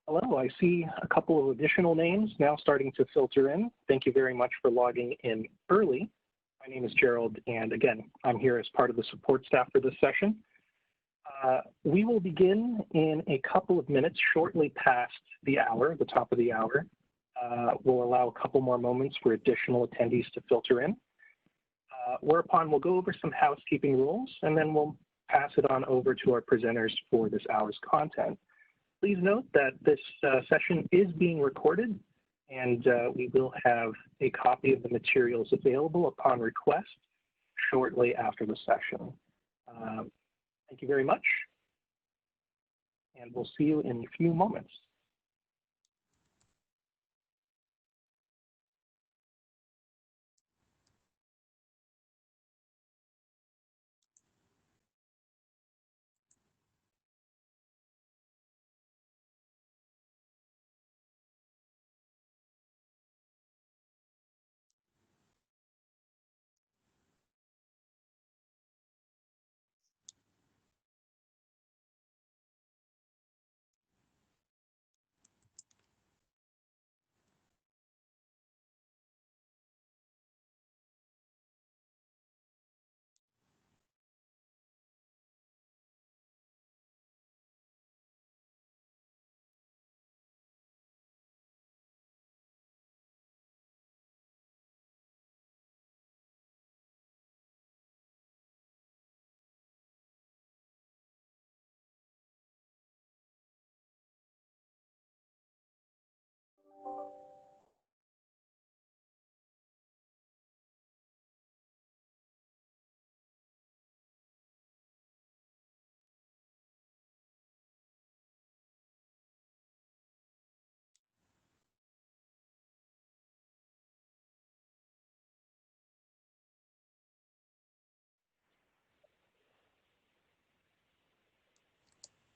Hello, I see a couple of additional names now starting to filter in. Thank you very much for logging in early. My name is Gerald, and again, I'm here as part of the support staff for this session. We will begin in a couple of minutes, shortly past the hour, the top of the hour. We'll allow a couple more moments for additional attendees to filter in, whereupon we'll go over some housekeeping rules, and then we'll pass it on over to our presenters for this hour's content. Please note that this session is being recorded, and we will have a copy of the materials available upon request shortly after the session. Thank you very much, and we'll see you in a few moments.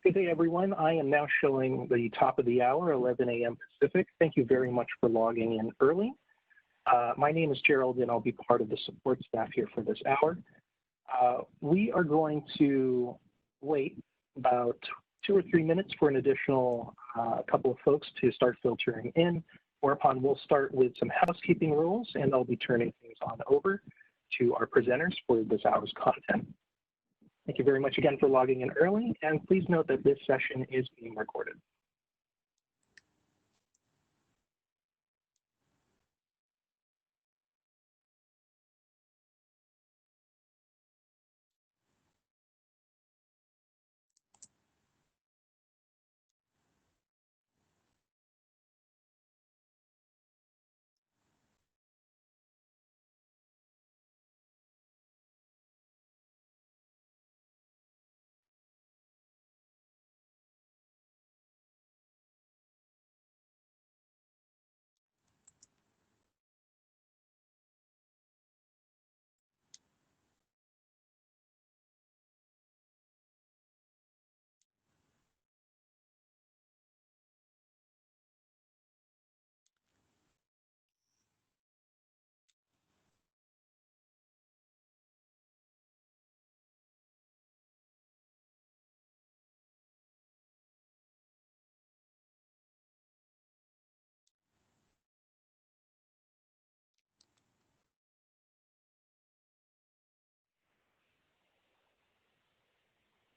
Good day, everyone. I am now showing the top of the hour, 11 a.m. Pacific. Thank you very much for logging in early. My name is Gerald, and I'll be part of the support staff here for this hour. We are going to wait about 2 or 3 minutes for an additional couple of folks to start filtering in, whereupon we'll start with some housekeeping rules, and I'll be turning things on over to our presenters for this hour's content. Thank you very much again for logging in early, and please note that this session is being recorded.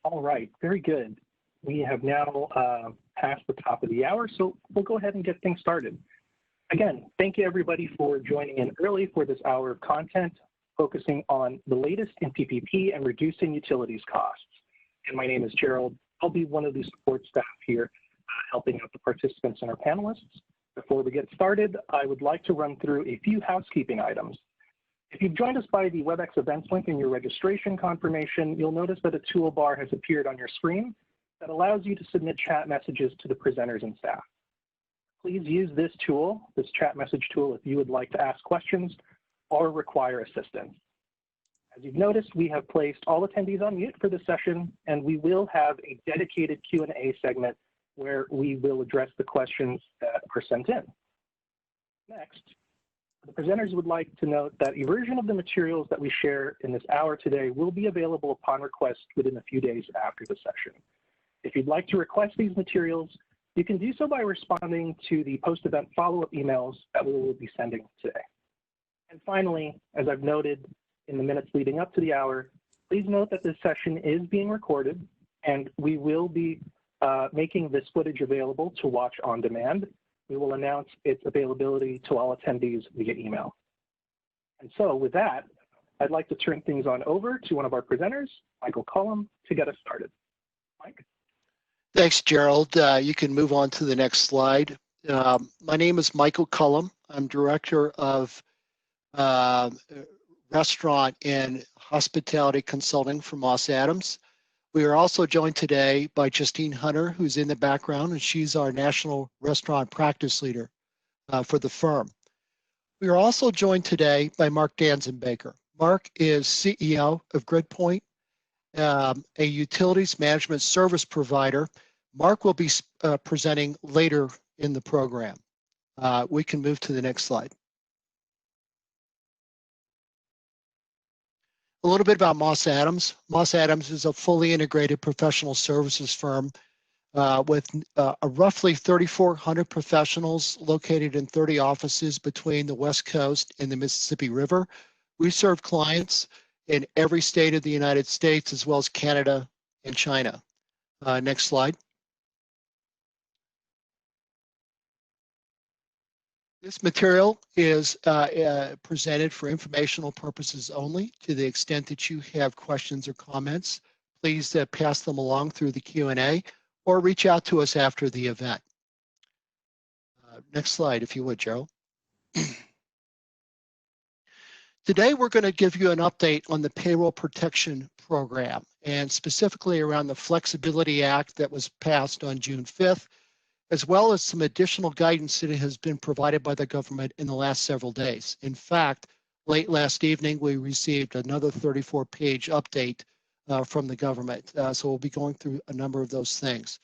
All right, very good. We have now passed the top of the hour, so we'll go ahead and get things started. Again, thank you everybody for joining in early for this hour of content, focusing on the latest in PPP and reducing utilities costs. And my name is Gerald. I'll be one of the support staff here, helping out the participants and our panelists. Before we get started, I would like to run through a few housekeeping items. If you've joined us by the WebEx events link in your registration confirmation, you'll notice that a toolbar has appeared on your screen that allows you to submit chat messages to the presenters and staff. Please use this tool, this chat message tool, if you would like to ask questions or require assistance. As you've noticed, we have placed all attendees on mute for this session, and we will have a dedicated Q&A segment where we will address the questions that are sent in. Next, the presenters would like to note that a version of the materials that we share in this hour today will be available upon request within a few days after the session. If you'd like to request these materials, You can do so by responding to the post-event follow-up emails that we will be sending today. And finally, as I've noted in the minutes leading up to the hour, please note that this session is being recorded, and we will be making this footage available to watch on demand. We will announce its availability to all attendees via email. And so with that, I'd like to turn things on over to one of our presenters, Michael Cullom, to get us started. Mike? Thanks, Gerald. You can move on to the next slide. My name is Michael Cullom. I'm Director of Restaurant and Hospitality Consulting for Moss Adams. We are also joined today by Justine Hunter, who's in the background, and she's our National Restaurant Practice Leader for the firm. We are also joined today by Mark Danzenbaker. Mark is CEO of Gridpoint, a utilities management service provider. Mark will be presenting later in the program. We can move to the next slide. A little bit about Moss Adams. Moss Adams is a fully integrated professional services firm with roughly 3,400 professionals located in 30 offices between the West Coast and the Mississippi River. We serve clients in every state of the United States, as well as Canada and China. Next slide. This material is presented for informational purposes only. To the extent that you have questions or comments, please pass them along through the Q&A or reach out to us after the event. Next slide, if you would, Gerald. Today, we're going to give you an update on the Payroll Protection Program, and specifically around the Flexibility Act that was passed on June 5th, as well as some additional guidance that has been provided by the government in the last several days. In fact, late last evening, we received another 34-page update from the government. So we'll be going through a number of those things.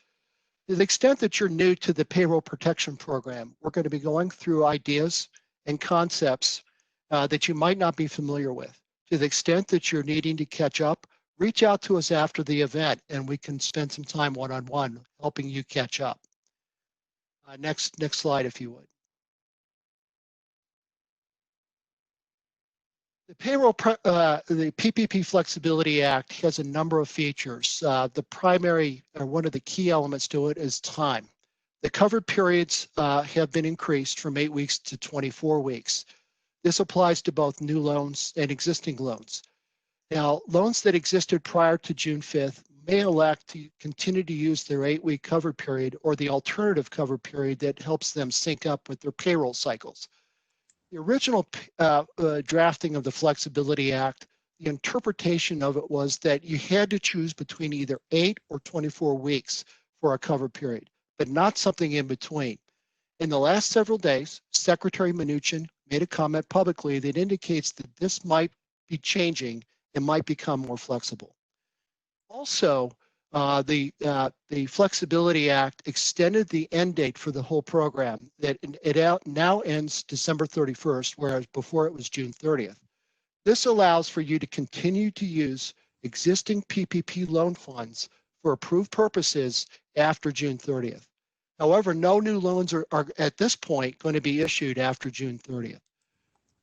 To the extent that you're new to the Payroll Protection Program, we're going to be going through ideas and concepts that you might not be familiar with. To the extent that you're needing to catch up, reach out to us after the event and we can spend some time one-on-one helping you catch up. Next slide, if you would. The PPP Flexibility Act has a number of features. The primary, or one of the key elements to it, is time. The covered periods have been increased from 8 weeks to 24 weeks. This applies to both new loans and existing loans. Now, loans that existed prior to June 5th may elect to continue to use their 8-week covered period or the alternative covered period that helps them sync up with their payroll cycles. The original drafting of the Flexibility Act, the interpretation of it was that you had to choose between either 8 or 24 weeks for a covered period, but not something in between. In the last several days, Secretary Mnuchin made a comment publicly that indicates that this might be changing and might become more flexible. Also, the Flexibility Act extended the end date for the whole program. It now ends December 31st, whereas before it was June 30th. This allows for you to continue to use existing PPP loan funds for approved purposes after June 30th. However, no new loans are at this point going to be issued after June 30th.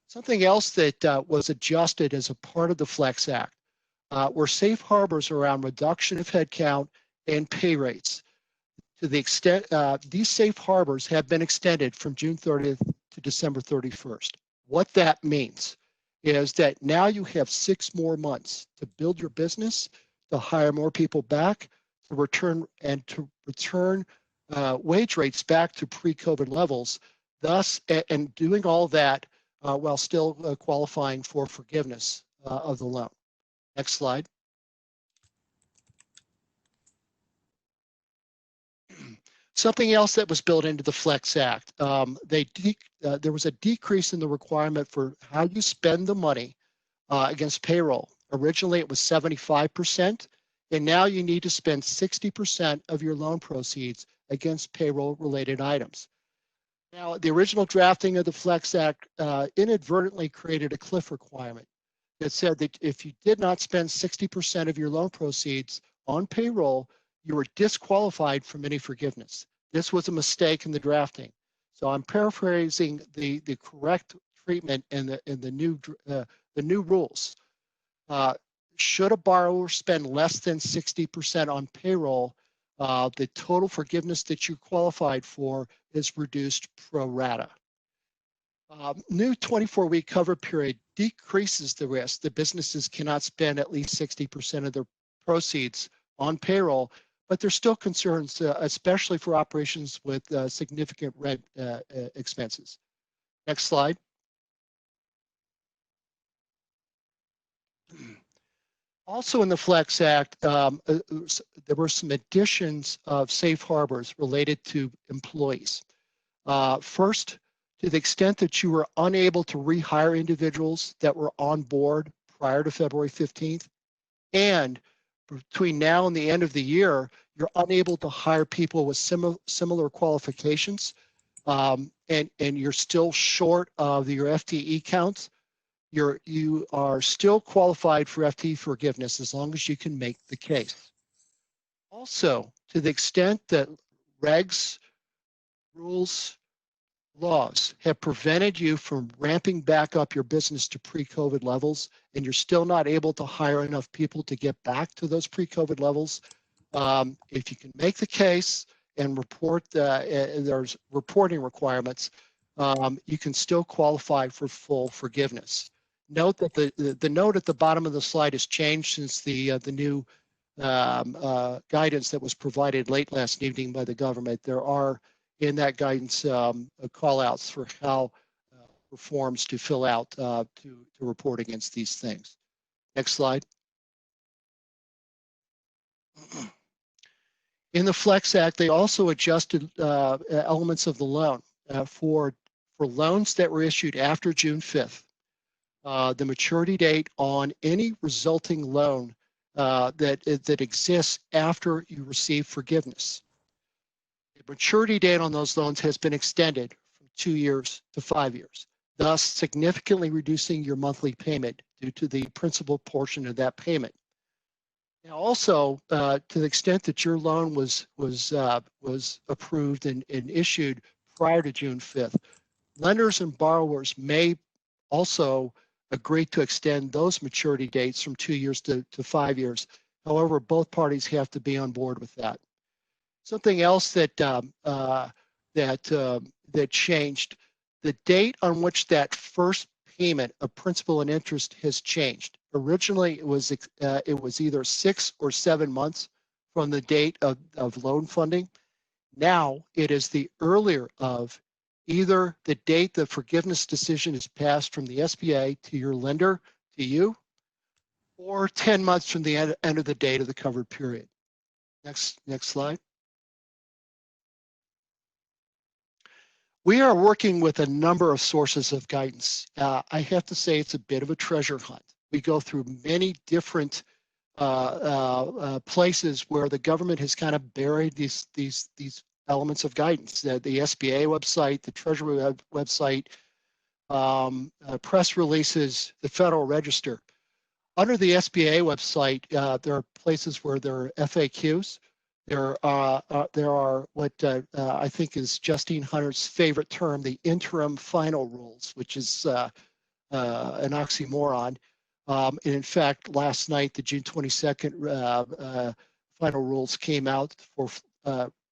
Something else that was adjusted as a part of the Flex Act were safe harbors around reduction of headcount and pay rates. To the extent these safe harbors have been extended from June 30th to December 31st. What that means is that now you have 6 more months to build your business, to hire more people back, to return wage rates back to pre-COVID levels, thus, and doing all that while still qualifying for forgiveness of the loan. Next slide. Something else that was built into the Flex Act, there was a decrease in the requirement for how you spend the money against payroll. Originally, it was 75%, and now you need to spend 60% of your loan proceeds against payroll-related items. Now, the original drafting of the Flex Act inadvertently created a cliff requirement that said that if you did not spend 60% of your loan proceeds on payroll, you were disqualified from any forgiveness. This was a mistake in the drafting. So I'm paraphrasing the correct treatment in the new rules. Should a borrower spend less than 60% on payroll, the total forgiveness that you qualified for is reduced pro rata. New 24-week cover period decreases the risk that businesses cannot spend at least 60% of their proceeds on payroll, but there's still concerns, especially for operations with significant rent expenses. Next slide. Also in the Flex Act, there were some additions of safe harbors related to employees. First, to the extent that you were unable to rehire individuals that were on board prior to February 15th, and between now and the end of the year, you're unable to hire people with similar qualifications, and you're still short of your FTE counts, you are still qualified for FTE forgiveness as long as you can make the case. Also, to the extent that regs, rules, laws have prevented you from ramping back up your business to pre-COVID levels, and you're still not able to hire enough people to get back to those pre-COVID levels, if you can make the case and report there's reporting requirements, you can still qualify for full forgiveness. Note that the note at the bottom of the slide has changed since the new guidance that was provided late last evening by the government. There are in that guidance call outs for how forms to fill out to report against these things. Next slide. In the Flex Act, they also adjusted elements of the loan for loans that were issued after June 5th. The maturity date on any resulting loan that exists after you receive forgiveness. The maturity date on those loans has been extended from 2 years to 5 years, thus significantly reducing your monthly payment due to the principal portion of that payment. Now, also, to the extent that your loan was approved and issued prior to June 5th, lenders and borrowers may also agree to extend those maturity dates from 2 years to 5 years. However, both parties have to be on board with that. Something else that changed, the date on which that first payment of principal and interest has changed. Originally, it was either 6 or 7 months from the date of loan funding. Now it is the earlier of either the date the forgiveness decision is passed from the SBA to your lender, to you, or 10 months from the end of the date of the covered period. Next slide. We are working with a number of sources of guidance. I have to say it's a bit of a treasure hunt. We go through many different places where the government has kind of buried these elements of guidance. The SBA website, the Treasury website, press releases, the Federal Register. Under the SBA website, there are places where there are FAQs. There are what I think is Justine Hunter's favorite term, the interim final rules, which is an oxymoron. And in fact, last night, the June 22nd final rules came out for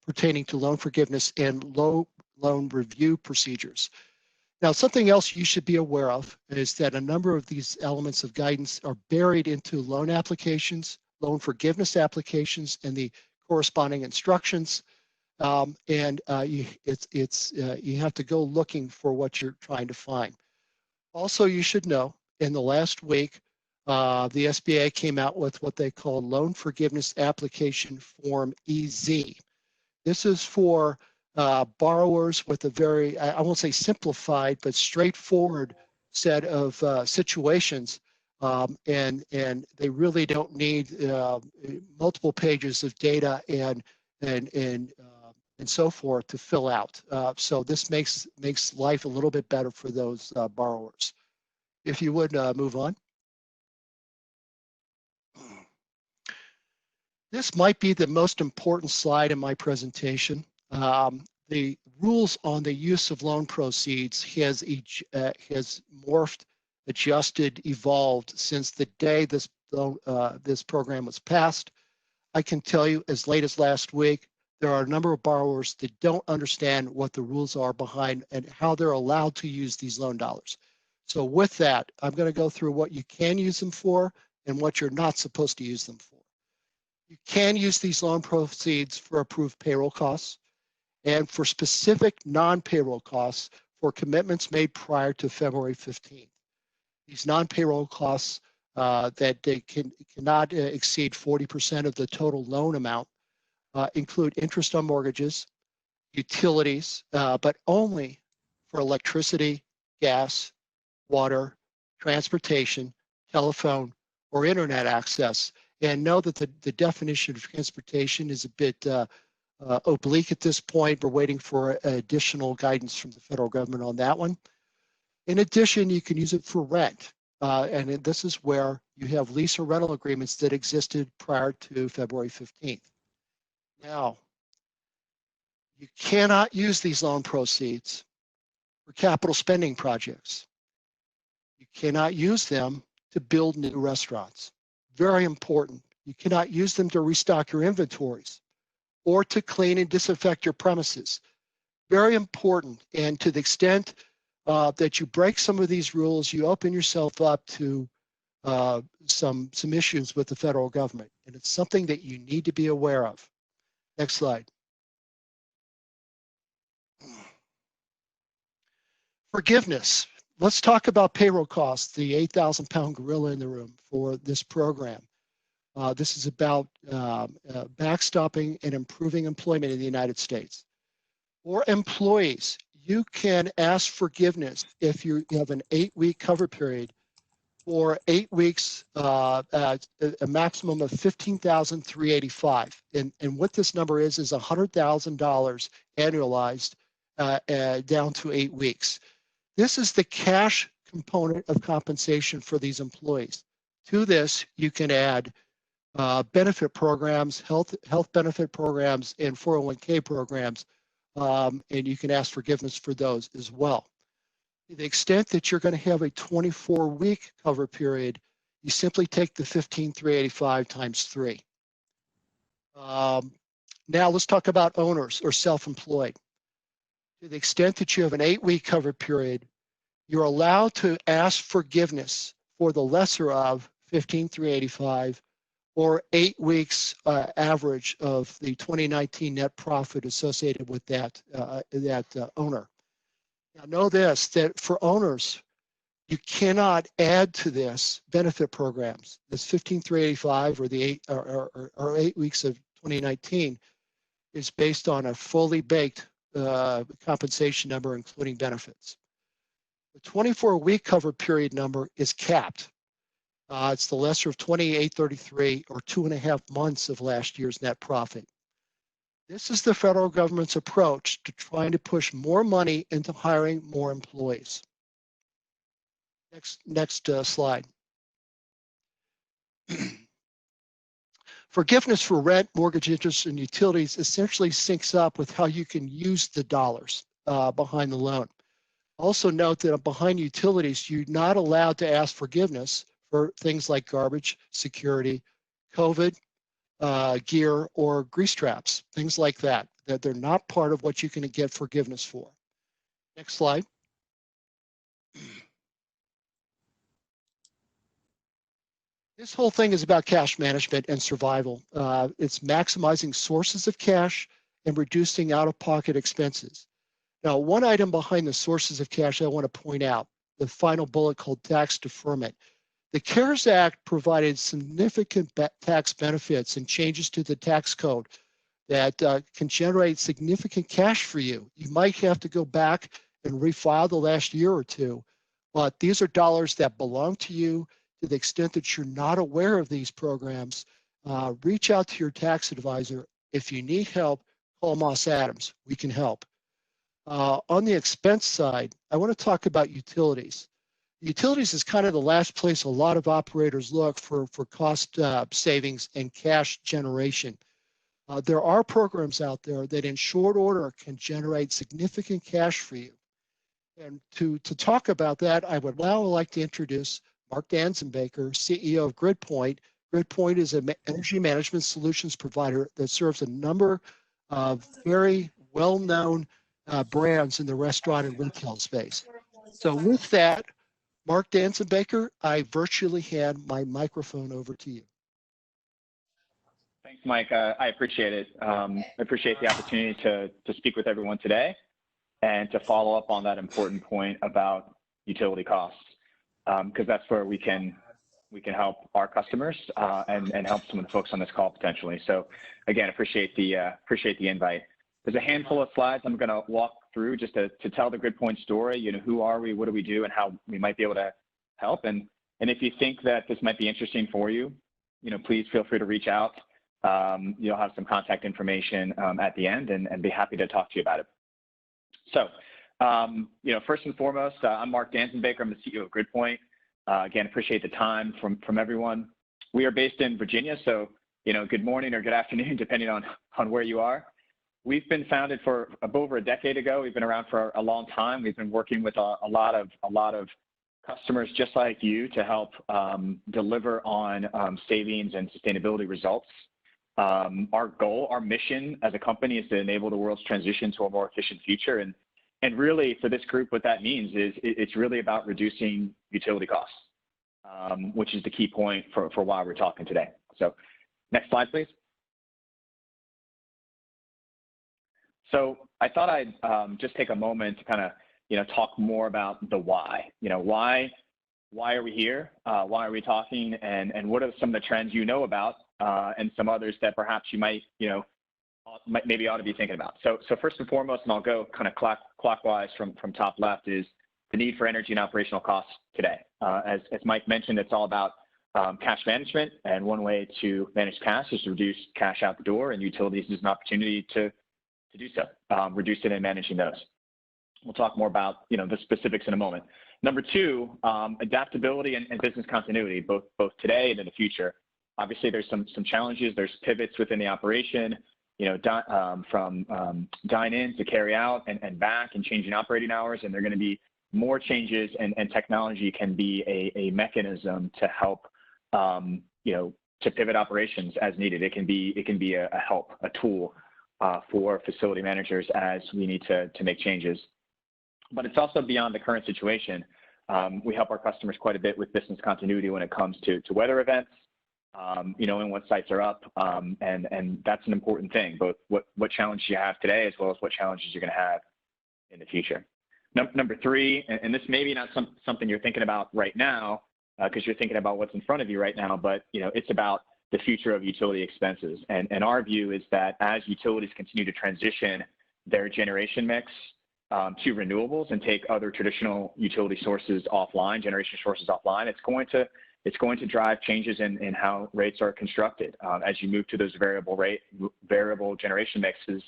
pertaining to loan forgiveness and loan review procedures. Now, something else you should be aware of is that a number of these elements of guidance are buried into loan applications, loan forgiveness applications, and the corresponding instructions. You have to go looking for what you're trying to find. Also, you should know, in the last week, the SBA came out with what they call Loan Forgiveness Application Form EZ. This is for borrowers with a very, I won't say simplified, but straightforward set of situations. And they really don't need multiple pages of data and so forth to fill out. So this makes life a little bit better for those borrowers. If you would move on. This might be the most important slide in my presentation. The rules on the use of loan proceeds has morphed, adjusted, evolved since the day this program was passed. I can tell you, as late as last week, there are a number of borrowers that don't understand what the rules are behind and how they're allowed to use these loan dollars. So with that, I'm going to go through what you can use them for and what you're not supposed to use them for. You can use these loan proceeds for approved payroll costs and for specific non-payroll costs for commitments made prior to February 15th. These non-payroll costs that they cannot exceed 40% of the total loan amount include interest on mortgages, utilities, but only for electricity, gas, water, transportation, telephone, or internet access. And know that the definition of transportation is a bit oblique at this point. We're waiting for additional guidance from the federal government on that one. In addition, you can use it for rent. And this is where you have lease or rental agreements that existed prior to February 15th. Now, you cannot use these loan proceeds for capital spending projects. You cannot use them to build new restaurants. Very important. You cannot use them to restock your inventories or to clean and disinfect your premises. Very important. And to the extent that you break some of these rules, you open yourself up to some issues with the federal government. And it's something that you need to be aware of. Next slide. Forgiveness. Let's talk about payroll costs, the 8,000-pound gorilla in the room for this program. This is about backstopping and improving employment in the United States. For employees, you can ask forgiveness if you have an 8-week cover period for 8 weeks, a maximum of $15,385. And what this number is $100,000 annualized down to 8 weeks. This is the cash component of compensation for these employees. To this, you can add benefit programs, health benefit programs, and 401k programs, and you can ask forgiveness for those as well. To the extent that you're going to have a 24-week cover period, you simply take the $15,385 times 3. Now let's talk about owners or self-employed. To the extent that you have an 8-week cover period, you're allowed to ask forgiveness for the lesser of $15,385 or 8 weeks average of the 2019 net profit associated with that owner. Now know this, that for owners, you cannot add to this benefit programs. This $15,385 or the 8 weeks of 2019 is based on a fully baked compensation number, including benefits. The 24-week cover period number is capped. It's the lesser of 2833 or 2.5 months of last year's net profit. This is the federal government's approach to trying to push more money into hiring more employees. Next slide. Forgiveness for rent, mortgage interest, and utilities essentially syncs up with how you can use the dollars behind the loan. Also note that behind utilities, you're not allowed to ask forgiveness for things like garbage, security, COVID, gear, or grease traps, things like that, that they're not part of what you can get forgiveness for. Next slide. This whole thing is about cash management and survival. It's maximizing sources of cash and reducing out-of-pocket expenses. Now, one item behind the sources of cash I want to point out, the final bullet called tax deferment. The CARES Act provided significant tax benefits and changes to the tax code that can generate significant cash for you. You might have to go back and refile the last year or two, but these are dollars that belong to you. To the extent that you're not aware of these programs, reach out to your tax advisor. If you need help, call Moss Adams. We can help. On the expense side, I want to talk about utilities. Utilities is kind of the last place a lot of operators look for cost savings and cash generation. There are programs out there that in short order can generate significant cash for you. And to talk about that, I would now like to introduce Mark Danzenbaker, CEO of Gridpoint. Gridpoint is an energy management solutions provider that serves a number of very well-known brands in the restaurant and retail space. So with that, Mark Danzenbaker, I virtually hand my microphone over to you. Thanks, Mike. I appreciate it. I appreciate the opportunity to speak with everyone today and to follow up on that important point about utility costs, because that's where we can help our customers and help some of the folks on this call potentially. So again, appreciate the invite. There's a handful of slides I'm going to walk through just to tell the Gridpoint story. You know, who are we, what do we do, and how we might be able to help. And if you think that this might be interesting for you, you know, please feel free to reach out. You'll have some contact information at the end, and be happy to talk to you about it. So, you know, first and foremost, I'm Mark Danzenbaker. I'm the CEO of Gridpoint. Again, appreciate the time from everyone. We are based in Virginia, so, you know, good morning or good afternoon, depending on where you are. We've been founded for over a decade ago. We've been around for a long time. We've been working with a lot of customers just like you to help deliver on savings and sustainability results. Our goal, our mission as a company is to enable the world's transition to a more efficient future. And really for this group, what that means is it's really about reducing utility costs, which is the key point for why we're talking today. So next slide, please. So I thought I'd just take a moment to kind of, you know, talk more about the why. You know, why are we here? Why are we talking? And what are some of the trends you know about and some others that perhaps you might, you know, maybe ought to be thinking about. So first and foremost, and I'll go kind of clockwise from top left, is the need for energy and operational costs today. As Mike mentioned, it's all about cash management, and one way to manage cash is to reduce cash out the door, and utilities is an opportunity to do so, reduce it and managing those. We'll talk more about, you know, the specifics in a moment. Number two, adaptability and business continuity, both today and in the future. Obviously, there's some challenges. There's pivots within the operation, you know, from dine-in to carry out and back, and changing operating hours. And there are going to be more changes, and technology can be a mechanism to help, you know, to pivot operations as needed. It can be a help, a tool for facility managers as we need to make changes. But it's also beyond the current situation. We help our customers quite a bit with business continuity when it comes to weather events, you know, and what sites are up, and that's an important thing, both what challenges you have today as well as what challenges you're going to have in the future. Number three, and this may be not something you're thinking about right now because you're thinking about what's in front of you right now, but, you know, it's about the future of utility expenses. And our view is that as utilities continue to transition their generation mix to renewables and take other traditional utility sources offline, generation sources offline, it's going to drive changes in how rates are constructed. As you move to those variable generation mixes,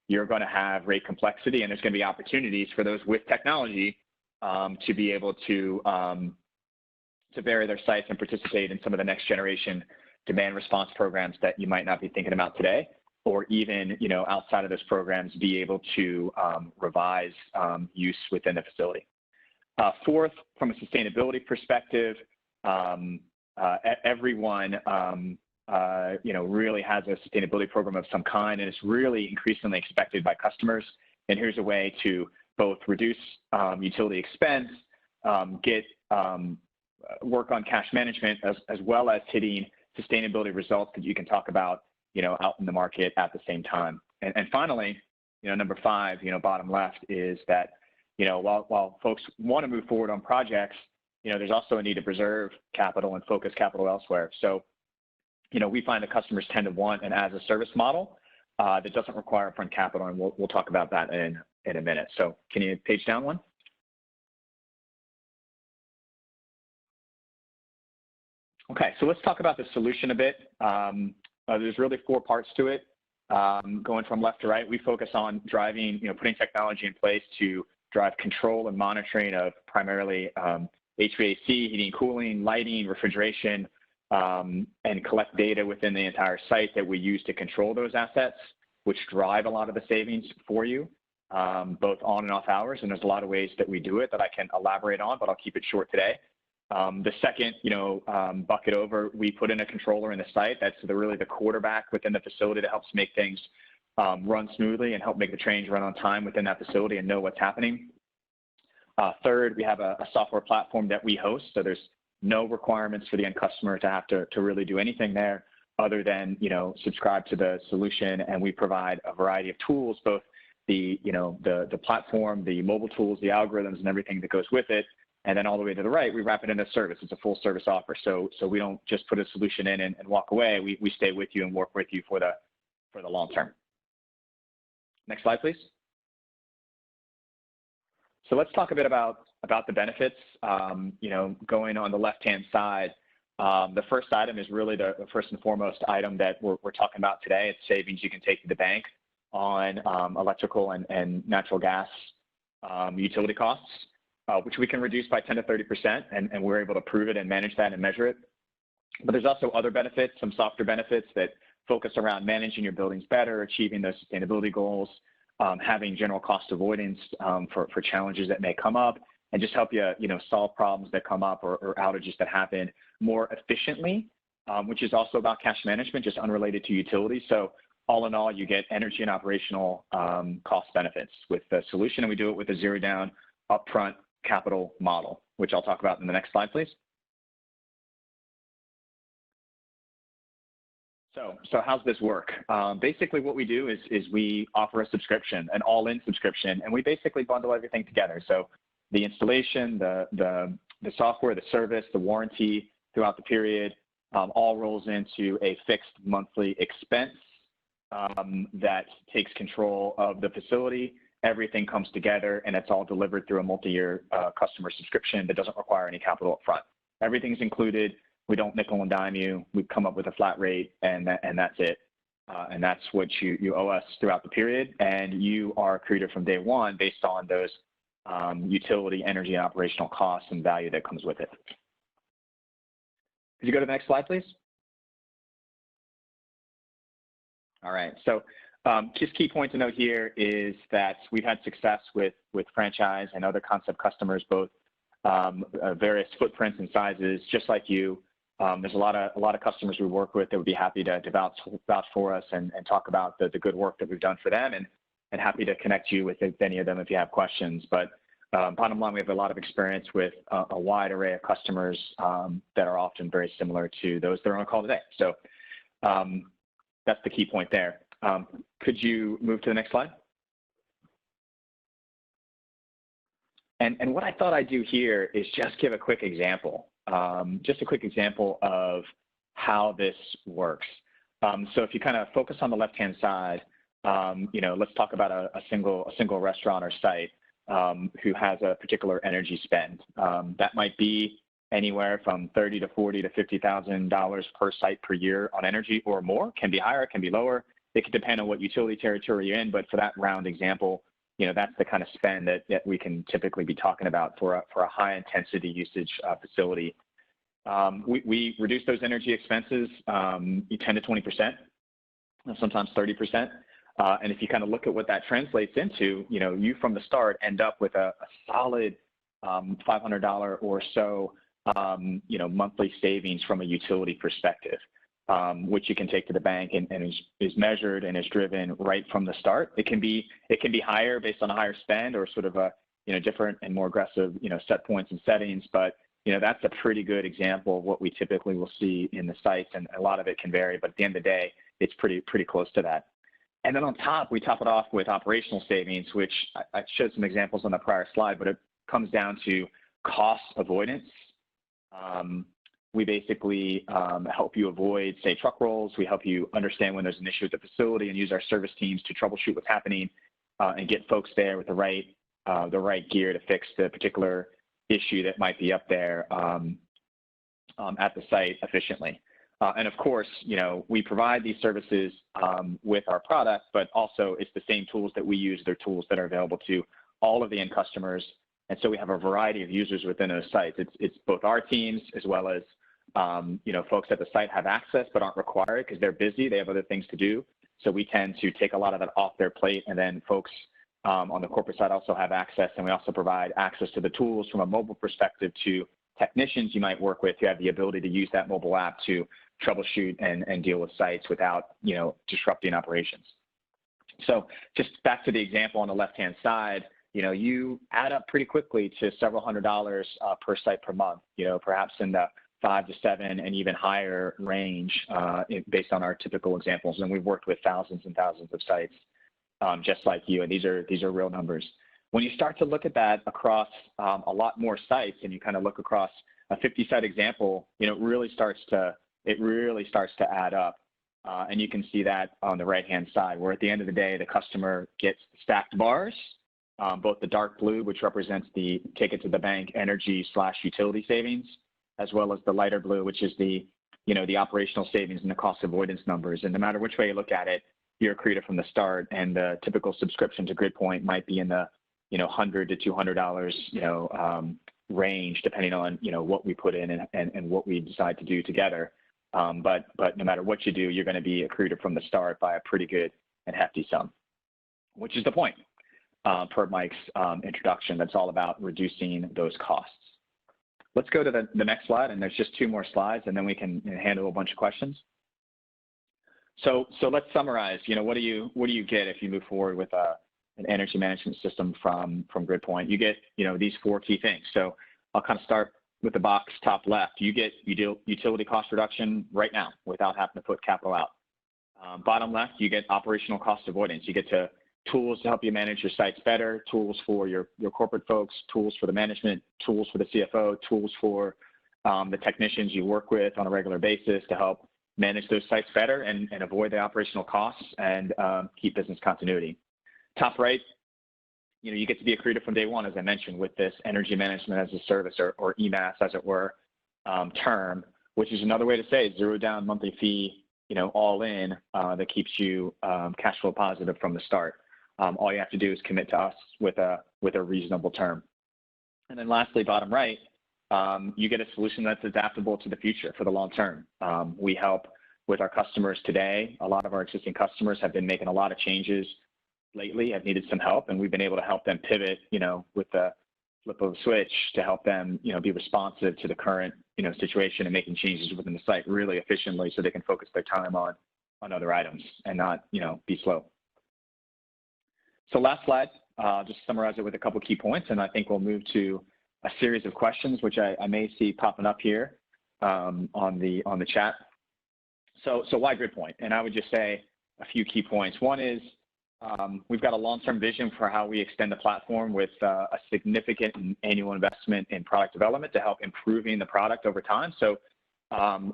you're going to have rate complexity, and there's going to be opportunities for those with technology to be able to vary their sites and participate in some of the next generation demand response programs that you might not be thinking about today, or even, you know, outside of those programs, be able to revise use within the facility. Fourth, from a sustainability perspective, everyone, you know, really has a sustainability program of some kind, and it's really increasingly expected by customers. And here's a way to both reduce utility expense, get work on cash management, as well as hitting sustainability results that you can talk about, you know, out in the market at the same time. And finally, you know, number five, you know, bottom left, is that, you know, while folks want to move forward on projects, you know, there's also a need to preserve capital and focus capital elsewhere. So, you know, we find that customers tend to want an as-a-service model that doesn't require upfront capital, and we'll talk about that in a minute. So can you page down one? Okay, so let's talk about the solution a bit. There's really four parts to it. Going from left to right, we focus on driving, you know, putting technology in place to drive control and monitoring of primarily HVAC, heating, cooling, lighting, refrigeration, and collect data within the entire site that we use to control those assets, which drive a lot of the savings for you, both on and off hours. And there's a lot of ways that we do it that I can elaborate on, but I'll keep it short today. The second, bucket over, we put in a controller in the site. That's really the quarterback within the facility that helps make things run smoothly and help make the trains run on time within that facility and know what's happening. Third, we have a software platform that we host, so there's no requirements for the end customer to have to really do anything there other than, subscribe to the solution. And we provide a variety of tools, both the platform, the mobile tools, the algorithms, and everything that goes with it. And then all the way to the right, we wrap it into service. It's a full service offer. So we don't just put a solution in and walk away. We stay with you and work with you for the long term. Next slide, please. So let's talk a bit about the benefits. Going on the left-hand side, the first item is really the first and foremost item that we're talking about today. It's savings you can take to the bank on electrical and natural gas utility costs, which we can reduce by 10 to 30%, and we're able to prove it and manage that and measure it. But there's also other benefits, some softer benefits that focus around managing your buildings better, achieving those sustainability goals, having general cost avoidance for challenges that may come up, and just help you, solve problems that come up or outages that happen more efficiently, which is also about cash management, just unrelated to utilities. So all in all, you get energy and operational cost benefits with the solution, and we do it with a zero down upfront capital model, which I'll talk about in the next slide, please. So how's this work? Basically, what we do is we offer a subscription, an all-in subscription, and we basically bundle everything together. So the installation, the software, the service, the warranty throughout the period, all rolls into a fixed monthly expense that takes control of the facility. Everything comes together, and it's all delivered through a multi-year customer subscription that doesn't require any capital up front. Everything's included. We don't nickel and dime you. We come up with a flat rate, and that's it. And that's what you owe us throughout the period. And you are accreted from day one based on those utility, energy, and operational costs and value that comes with it. Could you go to the next slide, please? All right. So just key point to note here is that we've had success with franchise and other concept customers, both various footprints and sizes, just like you. There's a lot of customers we work with that would be happy to vouch for us and talk about the good work that we've done for them, and happy to connect you with any of them if you have questions. But bottom line, we have a lot of experience with a wide array of customers that are often very similar to those that are on the call today. So that's the key point there. Could you move to the next slide? And what I thought I'd do here is just give a quick example. Just a quick example of how this works. So if you kind of focus on the left-hand side, let's talk about a single restaurant or site who has a particular energy spend. That might be anywhere from $30,000 to $40,000 to $50,000 per site per year on energy or more. Can be higher, can be lower. It could depend on what utility territory you're in, but for that round example, that's the kind of spend that we can typically be talking about for a high intensity usage facility. We reduce those energy expenses 10 to 20%, sometimes 30%. And if you kind of look at what that translates into, you from the start end up with a solid $500 or so, monthly savings from a utility perspective, which you can take to the bank and is measured and is driven right from the start. It can be higher based on a higher spend or sort of a different and more aggressive set points and settings, but that's a pretty good example of what we typically will see in the sites, and a lot of it can vary, but at the end of the day, it's pretty close to that. And then on top, we top it off with operational savings, which I showed some examples on the prior slide, but it comes down to cost avoidance. We basically help you avoid, say, truck rolls. We help you understand when there's an issue at the facility and use our service teams to troubleshoot what's happening and get folks there with the right gear to fix the particular issue that might be up there at the site efficiently. And of course, we provide these services with our product, but also it's the same tools that we use. They're tools that are available to all of the end customers. And so we have a variety of users within those sites. It's both our teams as well as folks at the site have access but aren't required because they're busy, they have other things to do. So we tend to take a lot of that off their plate, and then folks on the corporate side also have access, and we also provide access to the tools from a mobile perspective to technicians you might work with who have the ability to use that mobile app to troubleshoot and deal with sites without, disrupting operations. So just back to the example on the left-hand side, you add up pretty quickly to several $100s per site per month, perhaps in the 5 to 7 and even higher range based on our typical examples. And we've worked with thousands and thousands of sites just like you, and these are real numbers. When you start to look at that across a lot more sites, and you kind of look across a 50-site example, it really starts to add up. And you can see that on the right-hand side, where at the end of the day, the customer gets stacked bars, both the dark blue, which represents the take it to the bank energy/utility savings, as well as the lighter blue, which is the operational savings and the cost avoidance numbers. And no matter which way you look at it, you're accretive from the start, and the typical subscription to Gridpoint might be in the $100 to $200 range, depending on what we put in and what we decide to do together. But no matter what you do, you're going to be accretive from the start by a pretty good and hefty sum, which is the point per Mike's introduction. That's all about reducing those costs. Let's go to the next slide, and there's just 2 more slides, and then we can handle a bunch of questions. So let's summarize. What do you get if you move forward with an energy management system from Gridpoint? You get these 4 key things. So I'll kind of start with the box top left. You get utility cost reduction right now without having to put capital out. Bottom left, you get operational cost avoidance. You get tools to help you manage your sites better, tools for your corporate folks, tools for the management, tools for the CFO, tools for the technicians you work with on a regular basis to help manage those sites better and avoid the operational costs and keep business continuity. Top right, you get to be accretive from day one, as I mentioned, with this energy management as a service, or EMAS as it were, term, which is another way to say zero down monthly fee, all in, that keeps you cash flow positive from the start. All you have to do is commit to us with a reasonable term. And then lastly, bottom right, you get a solution that's adaptable to the future for the long term. We help with our customers today. A lot of our existing customers have been making a lot of changes lately, have needed some help, and we've been able to help them pivot, with the flip of a switch to help them, be responsive to the current, situation and making changes within the site really efficiently so they can focus their time on other items and not, be slow. So last slide, just summarize it with a couple key points, and I think we'll move to a series of questions, which I may see popping up here on the chat. So why Gridpoint? And I would just say a few key points. One is we've got a long-term vision for how we extend the platform with a significant annual investment in product development to help improving the product over time. So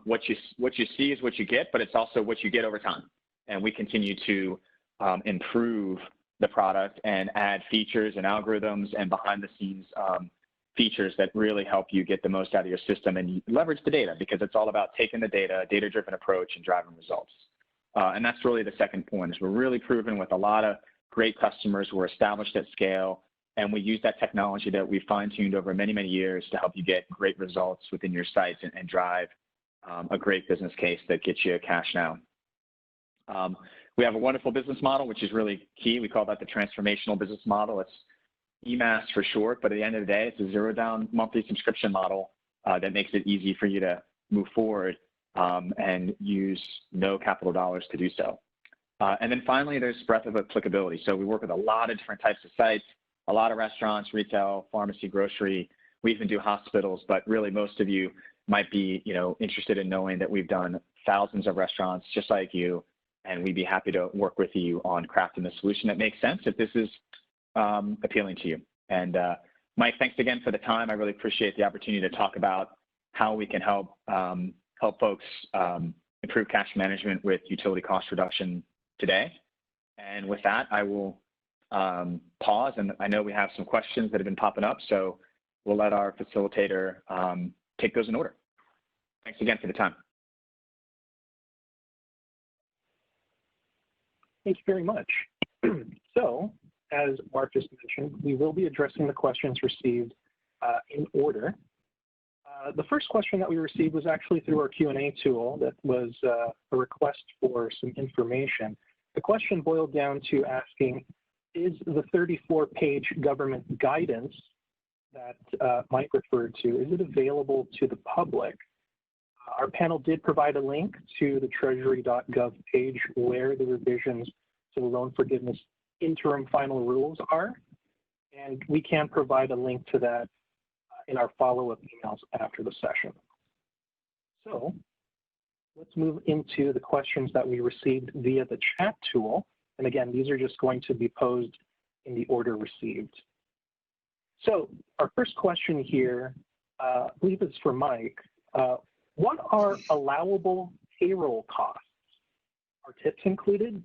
what you see is what you get, but it's also what you get over time. And we continue to improve the product and add features and algorithms and behind-the-scenes features that really help you get the most out of your system and leverage the data, because it's all about taking the data, data-driven approach, and driving results. And that's really the second point, is we're really proven with a lot of great customers who are established at scale, and we use that technology that we've fine-tuned over many, many years to help you get great results within your sites and drive a great business case that gets you cash now. We have a wonderful business model, which is really key. We call that the transformational business model. It's EMAS for short, but at the end of the day, it's a zero-down monthly subscription model that makes it easy for you to move forward and use no capital dollars to do so. And then finally, there's breadth of applicability. So we work with a lot of different types of sites, a lot of restaurants, retail, pharmacy, grocery. We even do hospitals, but really most of you might be, interested in knowing that we've done thousands of restaurants just like you, and we'd be happy to work with you on crafting a solution that makes sense if this is appealing to you. And Mike, thanks again for the time. I really appreciate the opportunity to talk about how we can help folks improve cash management with utility cost reduction today. And with that, I will pause, and I know we have some questions that have been popping up, so we'll let our facilitator take those in order. Thanks again for the time. Thank you very much. So, as Mark just mentioned, we will be addressing the questions received in order. The first question that we received was actually through our Q&A tool that was a request for some information. The question boiled down to asking, is the 34-page government guidance that Mike referred to, is it available to the public? Our panel did provide a link to the treasury.gov page where the revisions to the loan forgiveness interim final rules are, and we can provide a link to that in our follow-up emails after the session. So let's move into the questions that we received via the chat tool. And again, these are just going to be posed in the order received. So our first question here, I believe it's for Mike. What are allowable payroll costs? Are tips included?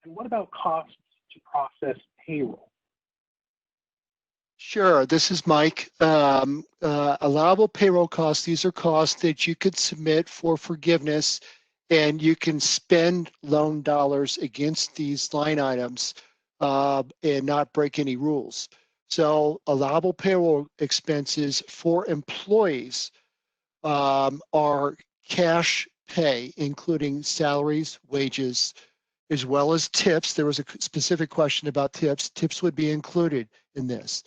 And what about costs to process payroll? Sure, this is Mike. Allowable payroll costs, these are costs that you could submit for forgiveness, and you can spend loan dollars against these line items and not break any rules. So allowable payroll expenses for employees are cash pay, including salaries, wages, as well as tips. There was a specific question about tips. Tips would be included in this.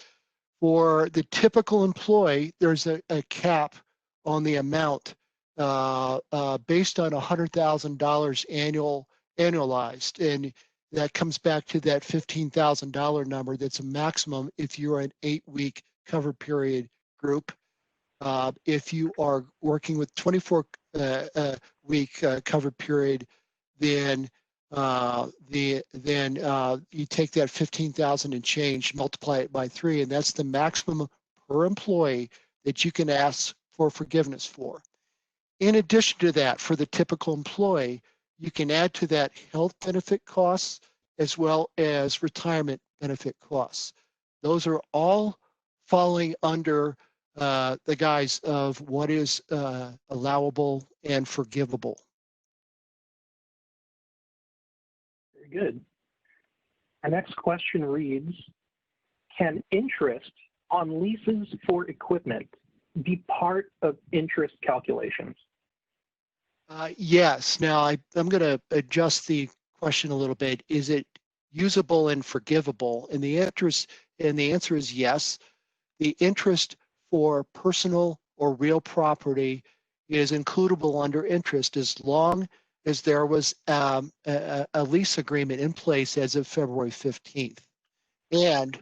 For the typical employee, there's a cap on the amount based on $100,000 annualized. And that comes back to that $15,000 number. That's a maximum if you're an 8-week cover period group. If you are working with 24-week cover period, then you take that 15,000 and change, multiply it by 3, and that's the maximum per employee that you can ask for forgiveness for. In addition to that, for the typical employee, you can add to that health benefit costs as well as retirement benefit costs. Those are all falling under the guise of what is allowable and forgivable. Very good. Our next question reads, can interest on leases for equipment be part of interest calculations? Yes. Now, I'm going to adjust the question a little bit. Is it usable and forgivable? And the answer is yes. The interest for personal or real property is includable under interest as long as there was a lease agreement in place as of February 15th. And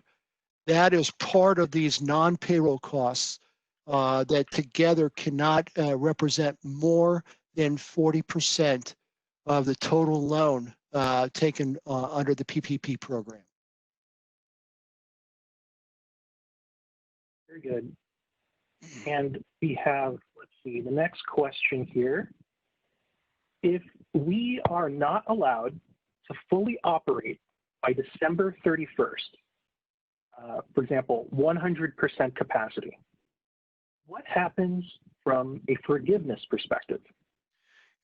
that is part of these non-payroll costs that together cannot represent more than 40% of the total loan taken under the PPP program. Very good. And we have, let's see, the next question here. If we are not allowed to fully operate by December 31st, for example, 100% capacity, what happens from a forgiveness perspective?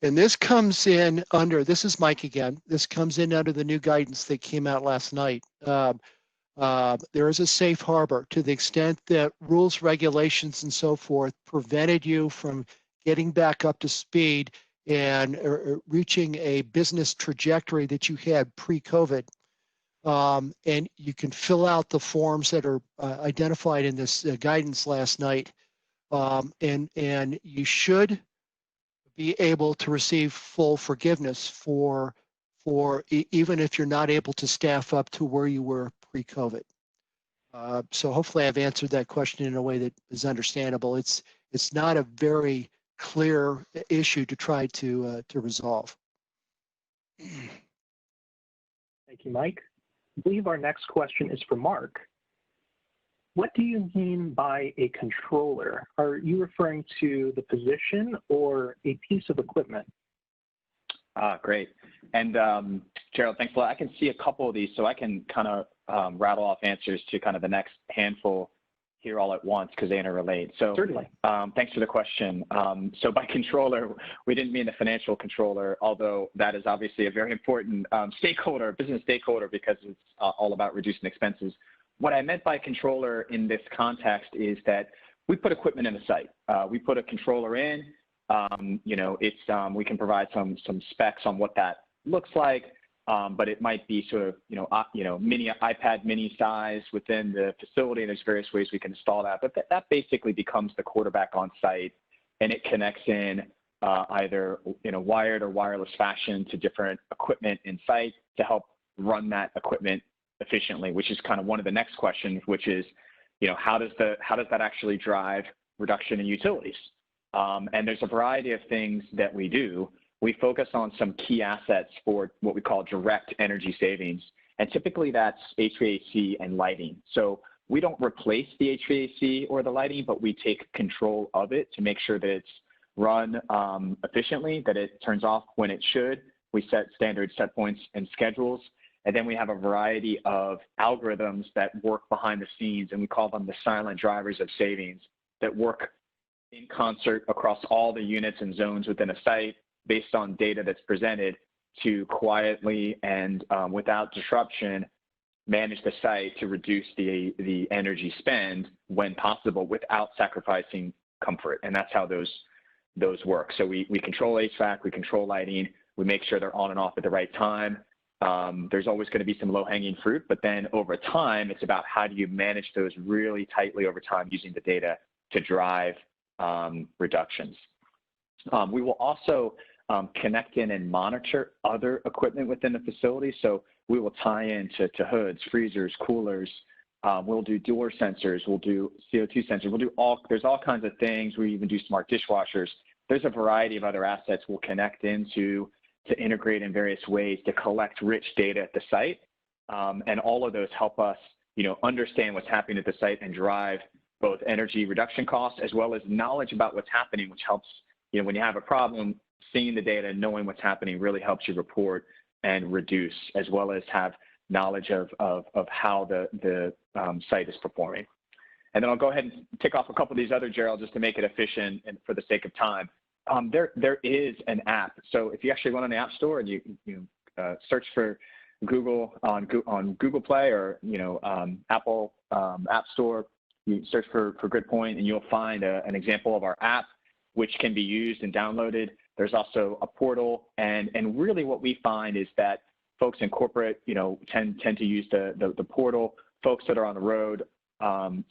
And this comes in under, this is Mike again, this comes in under the new guidance that came out last night. There is a safe harbor to the extent that rules, regulations, and so forth prevented you from getting back up to speed and reaching a business trajectory that you had pre-COVID. And you can fill out the forms that are identified in this guidance last night. And you should be able to receive full forgiveness for even if you're not able to staff up to where you were pre-COVID. So hopefully I've answered that question in a way that is understandable. It's not a very clear issue to try to resolve. Thank you, Mike. I believe our next question is for Mark. What do you mean by a controller? Are you referring to the position or a piece of equipment? Great. And Gerald, thanks a lot. I can see a couple of these, so I can kind of rattle off answers to kind of the next handful here all at once because they interrelate. So certainly. Thanks for the question. So by controller, we didn't mean the financial controller, although that is obviously a very important stakeholder, business stakeholder, because it's all about reducing expenses. What I meant by controller in this context is that we put equipment in the site. We put a controller in. We can provide some specs on what that looks like, but it might be sort of mini iPad mini size within the facility. And there's various ways we can install that, but that basically becomes the quarterback on site, and it connects in either in a wired or wireless fashion to different equipment in site to help run that equipment efficiently. Which is kind of one of the next questions, which is, how does that actually drive reduction in utilities? And there's a variety of things that we do. We focus on some key assets for what we call direct energy savings. And typically that's HVAC and lighting. So we don't replace the HVAC or the lighting, but we take control of it to make sure that it's run efficiently, that it turns off when it should. We set standard set points and schedules. And then we have a variety of algorithms that work behind the scenes, and we call them the silent drivers of savings, that work in concert across all the units and zones within a site based on data that's presented to quietly and without disruption manage the site to reduce the energy spend when possible without sacrificing comfort. And that's how those work. So we control HVAC, we control lighting, we make sure they're on and off at the right time. There's always going to be some low-hanging fruit, but then over time, it's about how do you manage those really tightly over time using the data to drive reductions. We will also connect in and monitor other equipment within the facility. So we will tie into hoods, freezers, coolers. We'll do door sensors. We'll do CO2 sensors. There's all kinds of things. We even do smart dishwashers. There's a variety of other assets we'll connect into to integrate in various ways to collect rich data at the site. And all of those help us, understand what's happening at the site and drive both energy reduction costs as well as knowledge about what's happening, which helps, when you have a problem, seeing the data and knowing what's happening really helps you report and reduce, as well as have knowledge of how the site is performing. And then I'll go ahead and tick off a couple of these other, Gerald, just to make it efficient and for the sake of time. There is an app. So if you actually went on the App Store and you search for Google on Google Play or Apple App Store, you search for Gridpoint and you'll find an example of our app, which can be used and downloaded. There's also a portal, and really what we find is that folks in corporate, tend to use the portal. Folks that are on the road,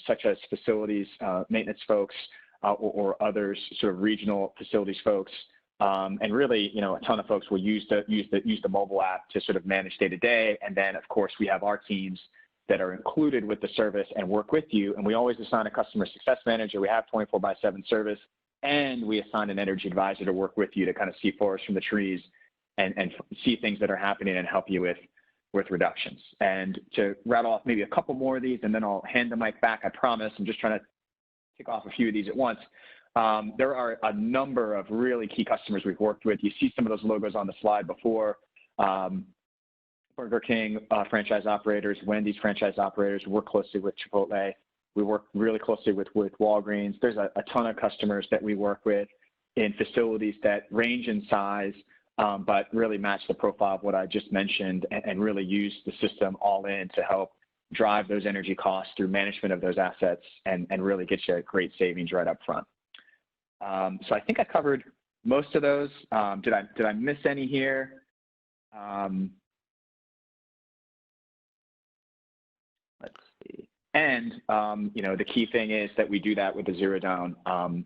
such as facilities maintenance folks or others, sort of regional facilities folks, and really, a ton of folks will use the mobile app to sort of manage day to day. And then, of course, we have our teams that are included with the service and work with you. And we always assign a customer success manager. We have 24/7 service, and we assign an energy advisor to work with you to kind of see forest from the trees and see things that are happening and help you with reductions. And to rattle off maybe a couple more of these, and then I'll hand the mic back, I promise. I'm just trying to tick off a few of these at once. There are a number of really key customers we've worked with. You see some of those logos on the slide before. Burger King franchise operators, Wendy's franchise operators. We work closely with Chipotle. We work really closely with Walgreens. There's a ton of customers that we work with in facilities that range in size, but really match the profile of what I just mentioned and really use the system all in to help drive those energy costs through management of those assets and really get you great savings right up front. So I think I covered most of those. Did I miss any here? Let's see. And, the key thing is that we do that with a zero down,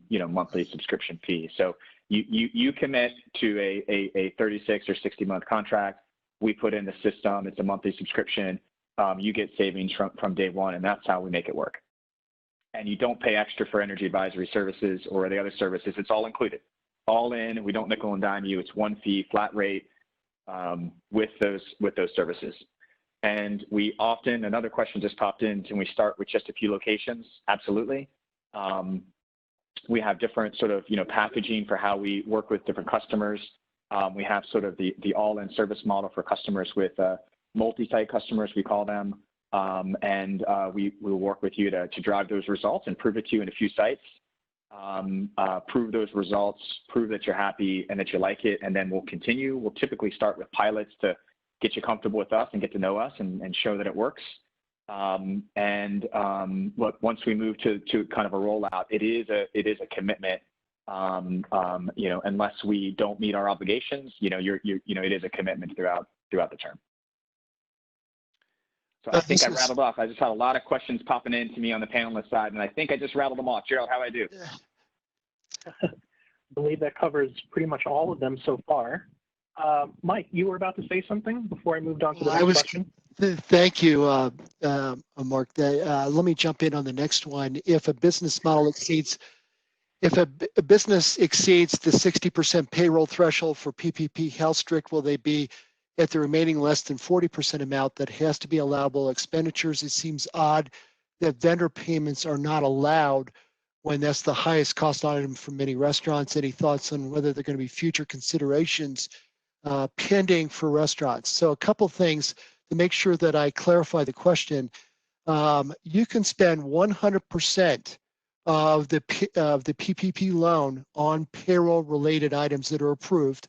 monthly subscription fee. So you commit to a 36 or 60-month contract. We put in the system. It's a monthly subscription. You get savings from day one, and that's how we make it work. And you don't pay extra for energy advisory services or the other services. It's all included, all in. We don't nickel and dime you. It's one fee, flat rate, with those services. And we often, another question just popped in, can we start with just a few locations? Absolutely. We have different sort of, packaging for how we work with different customers. We have sort of the all-in service model for customers with multi-site customers, we call them. We will work with you to drive those results and prove it to you in a few sites. Prove those results, prove that you're happy and that you like it, and then we'll continue. We'll typically start with pilots to get you comfortable with us and get to know us and show that it works. Once we move to kind of a rollout, it is a commitment. Unless we don't meet our obligations, it is a commitment throughout the term. So I think I rattled off. I just had a lot of questions popping into me on the panelist side, and I think I just rattled them off. Gerald, how I do? I believe that covers pretty much all of them so far. Mike, you were about to say something before I moved on to the next question? Thank you, Mark. Let me jump in on the next one. If a business model exceeds, if a business exceeds the 60% payroll threshold for PPP, how strict will they be at the remaining less than 40% amount that has to be allowable expenditures? It seems odd that vendor payments are not allowed when that's the highest cost item for many restaurants. Any thoughts on whether there are going to be future considerations pending for restaurants? So a couple things to make sure that I clarify the question. You can spend 100% of the PPP loan on payroll related items that are approved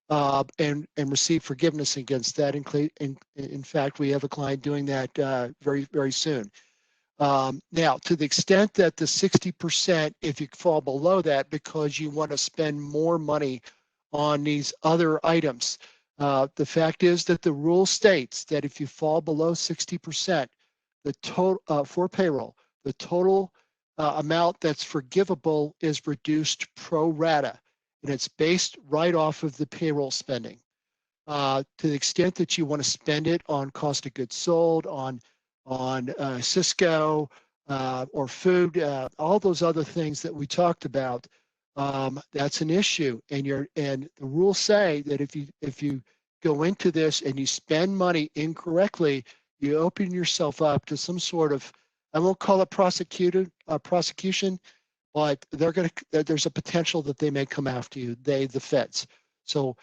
and receive forgiveness against that. In fact, we have a client doing that very, very soon. Now, to the extent that the 60%, if you fall below that because you want to spend more money on these other items, the fact is that the rule states that if you fall below 60%, the total for payroll, the total amount that's forgivable is reduced pro rata, and it's based right off of the payroll spending. To the extent that you want to spend it on cost of goods sold, on Cisco or food, all those other things that we talked about, that's an issue. And the rules say that if you go into this and you spend money incorrectly, you open yourself up to some sort of, I won't call it prosecution, but there's a potential that they may come after you, the feds. So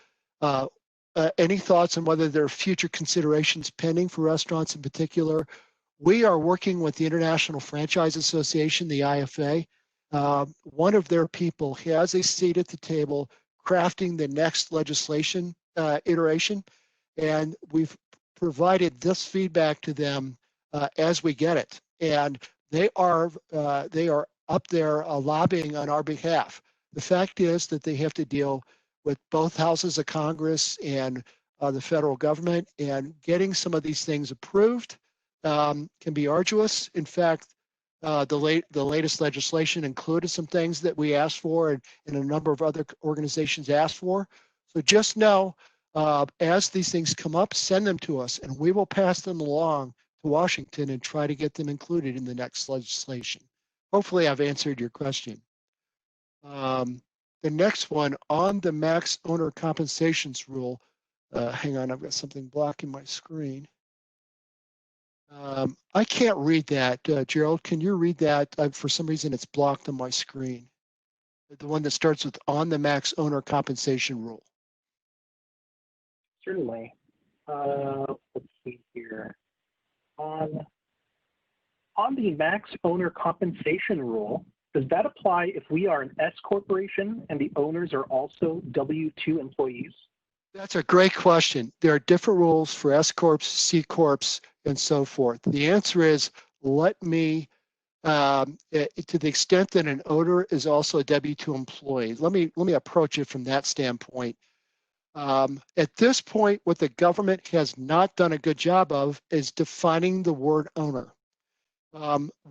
any thoughts on whether there are future considerations pending for restaurants in particular? We are working with the International Franchise Association, the IFA. One of their people has a seat at the table crafting the next legislation iteration, and we've provided this feedback to them as we get it. And they are up there lobbying on our behalf. The fact is that they have to deal with both houses of Congress and the federal government, and getting some of these things approved can be arduous. In fact, the latest legislation included some things that we asked for and a number of other organizations asked for. So just know, as these things come up, send them to us and we will pass them along to Washington and try to get them included in the next legislation. Hopefully I've answered your question. The next one, on the max owner compensations rule. Hang on, I've got something blocking my screen. I can't read that. Gerald, can you read that? For some reason, it's blocked on my screen. The one that starts with on the max owner compensation rule. Certainly. Let's see here. On the max owner compensation rule, does that apply if we are an S corporation and the owners are also W-2 employees? That's a great question. There are different rules for S corps, C corps, and so forth. The answer is, let me, to the extent that an owner is also a W-2 employee, let me approach it from that standpoint. At this point, what the government has not done a good job of is defining the word owner.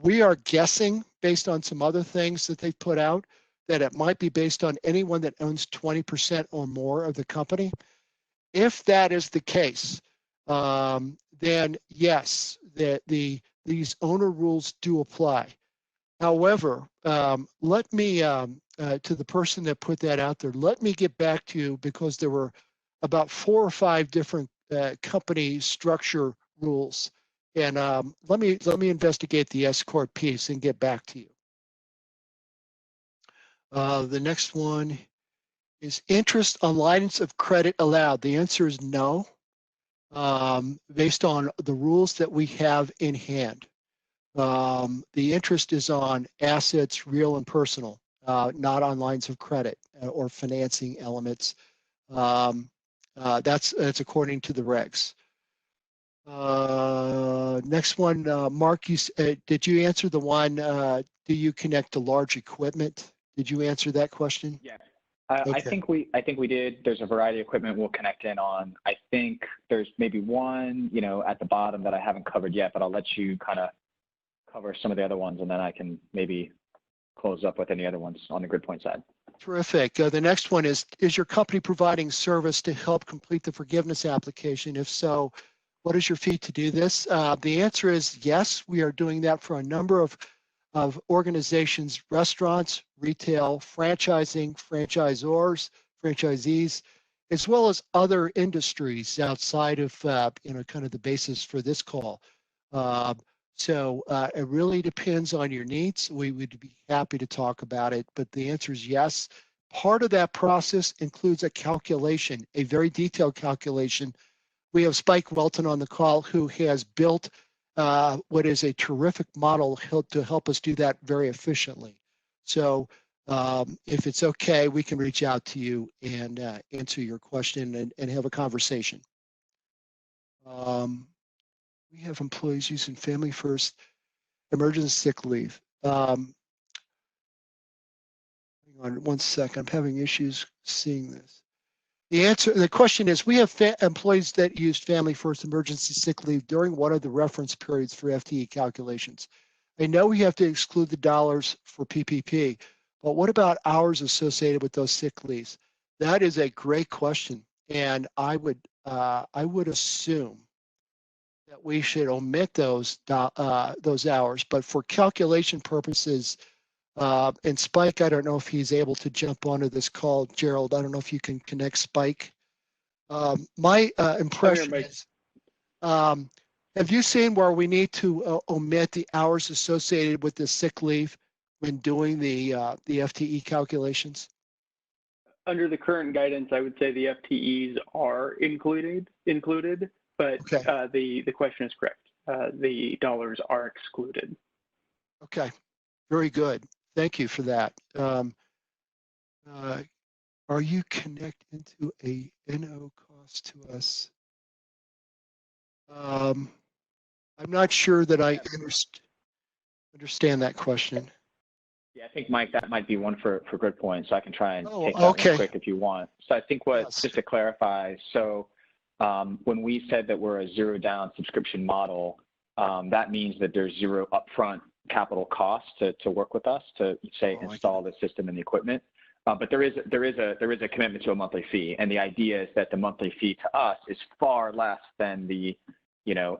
We are guessing, based on some other things that they put out, that it might be based on anyone that owns 20% or more of the company. If that is the case, then yes, these owner rules do apply. However, let me, to the person that put that out there, let me get back to you, because there were about 4 or 5 different company structure rules. And let me investigate the S corp piece and get back to you. The next one is interest on lines of credit allowed. The answer is no, based on the rules that we have in hand. The interest is on assets, real and personal, not on lines of credit or financing elements. That's according to the regs. Next one, Mark, did you answer the one, do you connect to large equipment? Did you answer that question? Yeah. Okay. I think we did. There's a variety of equipment we'll connect in on. I think there's maybe one, at the bottom that I haven't covered yet, but I'll let you kind of cover some of the other ones, and then I can maybe close up with any other ones on the Gridpoint side. Terrific. The next one is your company providing service to help complete the forgiveness application? If so, what is your fee to do this? The answer is yes, we are doing that for a number of organizations, restaurants, retail, franchising, franchisors, franchisees, as well as other industries outside of, kind of the basis for this call. So it really depends on your needs. We would be happy to talk about it, but the answer is yes. Part of that process includes a calculation, a very detailed calculation. We have Spike Welton on the call, who has built what is a terrific model to help us do that very efficiently. So if it's okay, we can reach out to you and answer your question and have a conversation. We have employees using Family First emergency sick leave. Hang on one second, I'm having issues seeing this. The question is, we have employees that used Family First emergency sick leave during one of the reference periods for FTE calculations. I know we have to exclude the dollars for PPP, but what about hours associated with those sick leaves? That is a great question, and I would assume that we should omit those hours, but for calculation purposes, and Spike, I don't know if he's able to jump onto this call. Gerald, I don't know if you can connect Spike. My impression is, have you seen where we need to omit the hours associated with the sick leave when doing the FTE calculations? Under the current guidance, I would say the FTEs are included, but okay. The question is correct. The dollars are excluded. Okay, very good. Thank you for that. Are you connected into a NO cost to us? I'm not sure that I understand that question. Yeah, I think, Mike, that might be one for Gridpoint, so I can try and take that one quick if you want. So I think just to clarify, so when we said that we're a zero down subscription model, that means that there's zero upfront capital costs to work with us to say install the system and the equipment. But there is a commitment to a monthly fee, and the idea is that the monthly fee to us is far less than the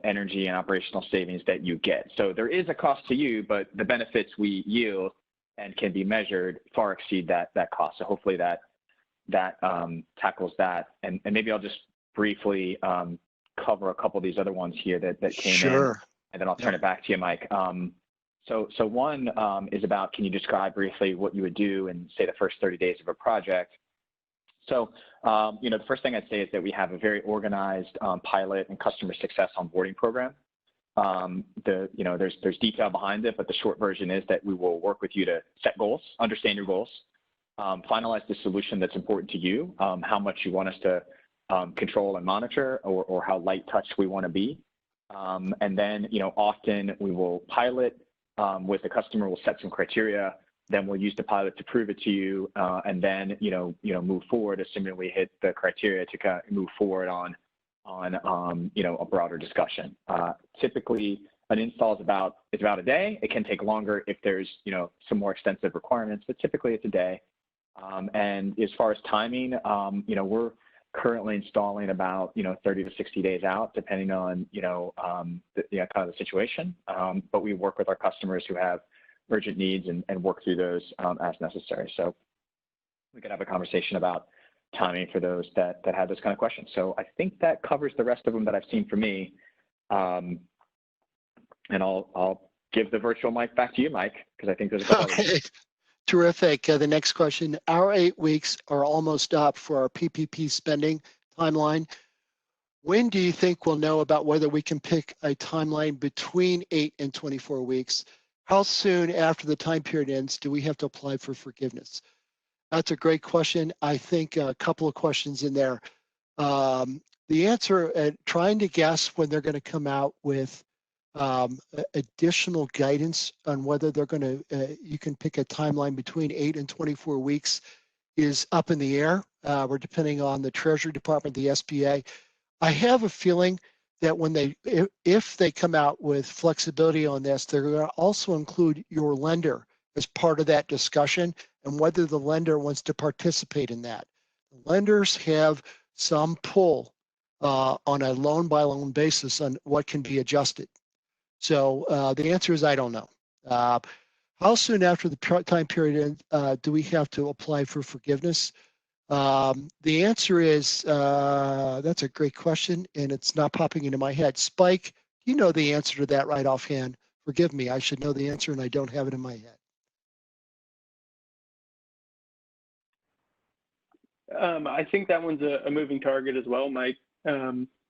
energy and operational savings that you get. So there is a cost to you, but the benefits we yield and can be measured far exceed that cost. So hopefully that tackles that. And maybe I'll just briefly cover a couple of these other ones here that came in, and then I'll turn it back to you, Mike. So one is about, can you describe briefly what you would do in, say, the first 30 days of a project? So, the first thing I'd say is that we have a very organized pilot and customer success onboarding program. There's detail behind it, but the short version is that we will work with you to set goals, understand your goals, finalize the solution that's important to you, how much you want us to control and monitor, or how light touch we want to be. And then, often we will pilot with the customer, we'll set some criteria, then we'll use the pilot to prove it to you, and then, move forward, assuming we hit the criteria to kind of move forward on a broader discussion. Typically, an install is about a day. It can take longer if there's, some more extensive requirements, but typically it's a day. And as far as timing, we're currently installing about 30 to 60 days out, depending on kind of the situation. But we work with our customers who have urgent needs and work through those as necessary. So we could have a conversation about timing for those that have those kind of questions. So I think that covers the rest of them that I've seen for me. And I'll give the virtual mic back to you, Mike, because I think there's a couple. Okay. Terrific. The next question, our 8 weeks are almost up for our PPP spending timeline. When do you think we'll know about whether we can pick a timeline between 8 and 24 weeks? How soon after the time period ends do we have to apply for forgiveness? That's a great question. I think a couple of questions in there. the answer, trying to guess when they're going to come out with additional guidance on whether they're going to, you can pick a timeline between 8 and 24 weeks is up in the air. We're depending on the Treasury Department, the SBA. I have a feeling that when if they come out with flexibility on this, they're going to also include your lender as part of that discussion and whether the lender wants to participate in that. Lenders have some pull on a loan by loan basis on what can be adjusted. So the answer is I don't know. How soon after the time period do we have to apply for forgiveness? The answer is, that's a great question, and it's not popping into my head. Spike, you know the answer to that right offhand. Forgive me, I should know the answer, and I don't have it in my head. I think that one's a moving target as well, Mike,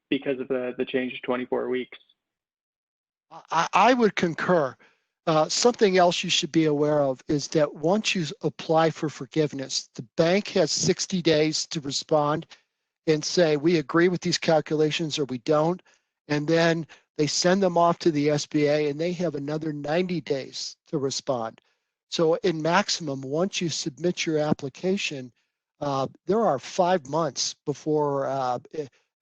because of the change to 24 weeks. I would concur. Something else you should be aware of is that once you apply for forgiveness, the bank has 60 days to respond and say, we agree with these calculations or we don't. And then they send them off to the SBA and they have another 90 days to respond. So in maximum, once you submit your application, there are 5 months before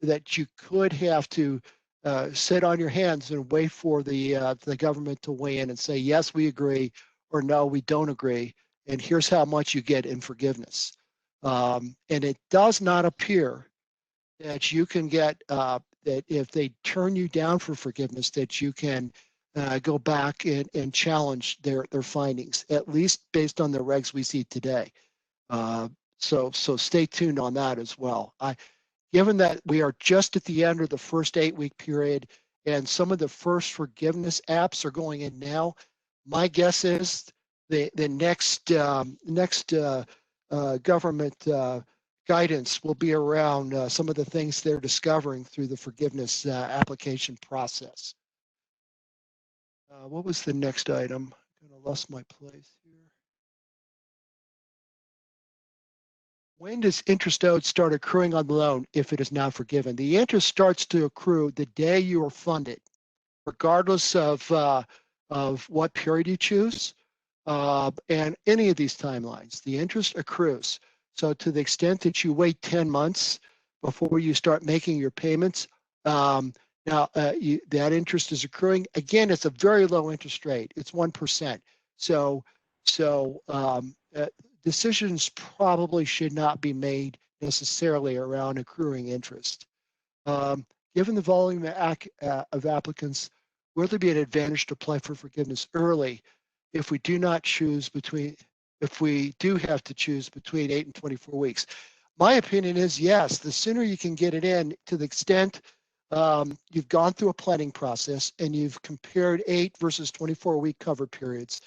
that you could have to sit on your hands and wait for the government to weigh in and say, yes, we agree, or no, we don't agree, and here's how much you get in forgiveness. And it does not appear that you can get, that if they turn you down for forgiveness, that you can go back and challenge their findings, at least based on the regs we see today. So stay tuned on that as well. Given that we are just at the end of the first 8-week period and some of the first forgiveness apps are going in now, my guess is the next government guidance will be around some of the things they're discovering through the forgiveness application process. What was the next item? I kind of lost my place here. When does interest owed start accruing on the loan if it is not forgiven? The interest starts to accrue the day you are funded, regardless of what period you choose and any of these timelines. The interest accrues. So to the extent that you wait 10 months before you start making your payments, now that interest is accruing. Again, it's a very low interest rate. It's 1%. So decisions probably should not be made necessarily around accruing interest. Given the volume of applicants, will there be an advantage to apply for forgiveness early if we do not choose between, if we do have to choose between 8 and 24 weeks? My opinion is yes, the sooner you can get it in, to the extent you've gone through a planning process and you've compared 8 versus 24-week cover periods,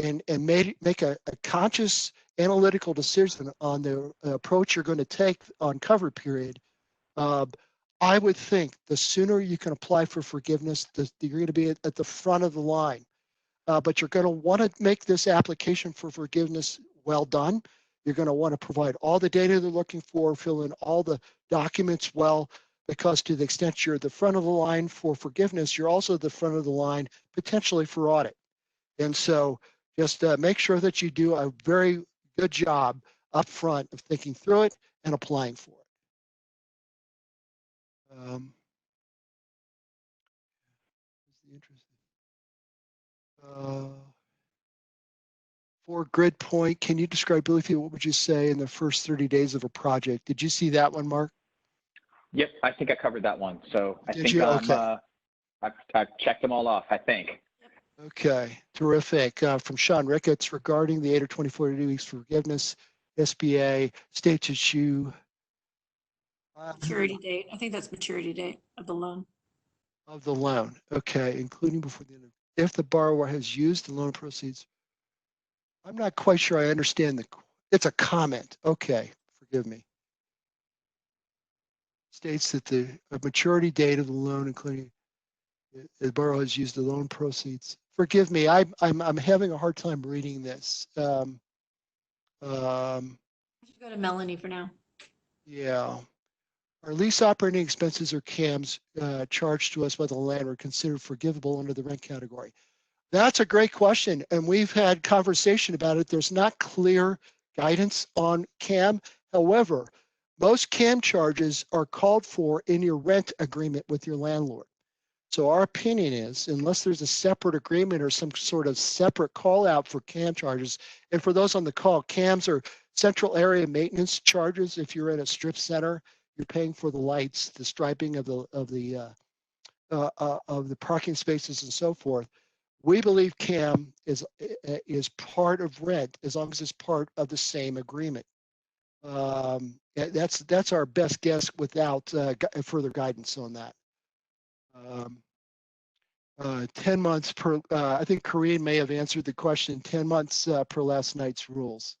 and make a conscious analytical decision on the approach you're going to take on cover period, I would think the sooner you can apply for forgiveness, you're going to be at the front of the line. But you're going to want to make this application for forgiveness well done. You're going to want to provide all the data they're looking for, fill in all the documents well, because to the extent you're at the front of the line for forgiveness, you're also at the front of the line potentially for audit. And so just make sure that you do a very good job up front of thinking through it and applying for it. For Gridpoint, can you describe briefly what would you say in the first 30 days of a project? Did you see that one, Mark? Yep, I think I covered that one. So I think Okay. I've checked them all off, I think. Okay, terrific. From Sean Ricketts, regarding the 8 or 24 weeks forgiveness, SBA states issue. Maturity date. I think that's maturity date of the loan. Of the loan. Okay, including before the end of, if the borrower has used the loan proceeds. I'm not quite sure I understand it's a comment. Okay, forgive me. States that the maturity date of the loan, including the borrower has used the loan proceeds. Forgive me, I'm having a hard time reading this. I should go to Melanie for now. Yeah. Are lease operating expenses or CAMs charged to us by the landlord considered forgivable under the rent category? That's a great question, and we've had conversation about it. There's not clear guidance on CAM. However, most CAM charges are called for in your rent agreement with your landlord. So our opinion is, unless there's a separate agreement or some sort of separate call out for CAM charges, and for those on the call, CAMs are central area maintenance charges. If you're in a strip center, you're paying for the lights, the striping of the parking spaces and so forth. We believe CAM is part of rent as long as it's part of the same agreement. That's our best guess without further guidance on that. 10 months per, I think Corinne may have answered the question, 10 months per last night's rules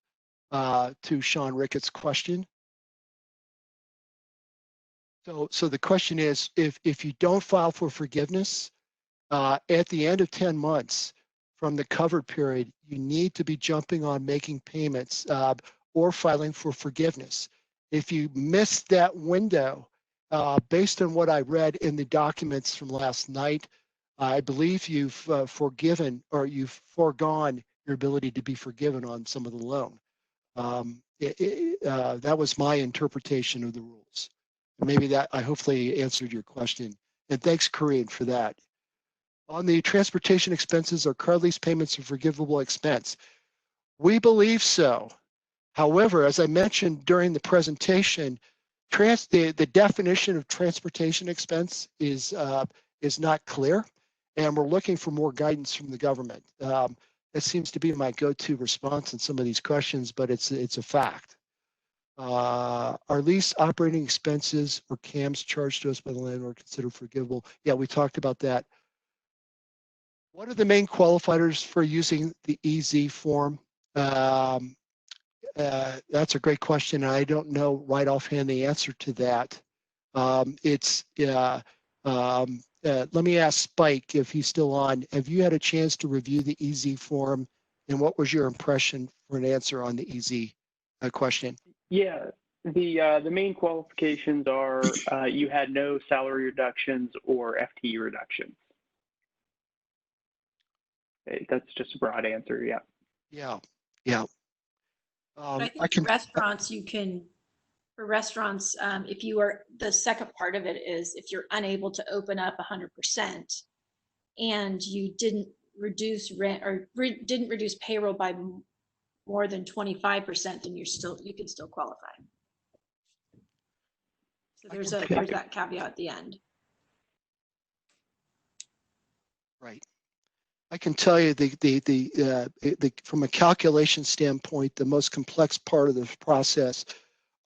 to Sean Ricketts' question. So the question is, if you don't file for forgiveness, at the end of 10 months from the covered period, you need to be jumping on making payments or filing for forgiveness. If you miss that window, based on what I read in the documents from last night, I believe you've forgiven or you've foregone your ability to be forgiven on some of the loan. That was my interpretation of the rules. Maybe that I hopefully answered your question. And thanks, Corinne, for that. On the transportation expenses, are car lease payments a forgivable expense? We believe so. However, as I mentioned during the presentation, the definition of transportation expense is not clear, and we're looking for more guidance from the government. That seems to be my go-to response in some of these questions, but it's a fact. Are lease operating expenses or CAMs charged to us by the landlord considered forgivable? Yeah, we talked about that. What are the main qualifiers for using the EZ form? That's a great question. I don't know right offhand the answer to that. Let me ask Spike if he's still on. Have you had a chance to review the EZ form, and what was your impression for an answer on the EZ question? Yeah, the main qualifications are you had no salary reductions or FTE reductions. That's just a broad answer, yeah. Yeah. I think for restaurants, for restaurants, if you are, the second part of it is if you're unable to open up 100% and you didn't reduce rent or didn't reduce payroll by more than 25%, then you can still qualify. So there's that caveat at the end. Right. I can tell you from a calculation standpoint, the most complex part of the process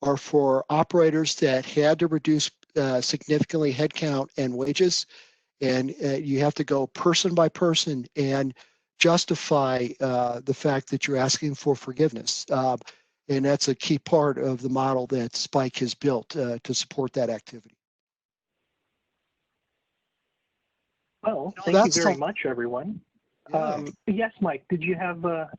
are for operators that had to reduce significantly headcount and wages, and you have to go person by person and justify the fact that you're asking for forgiveness. And that's a key part of the model that Spike has built to support that activity. Well, thank you very much, everyone. Yeah. Yes, Mike, did you have a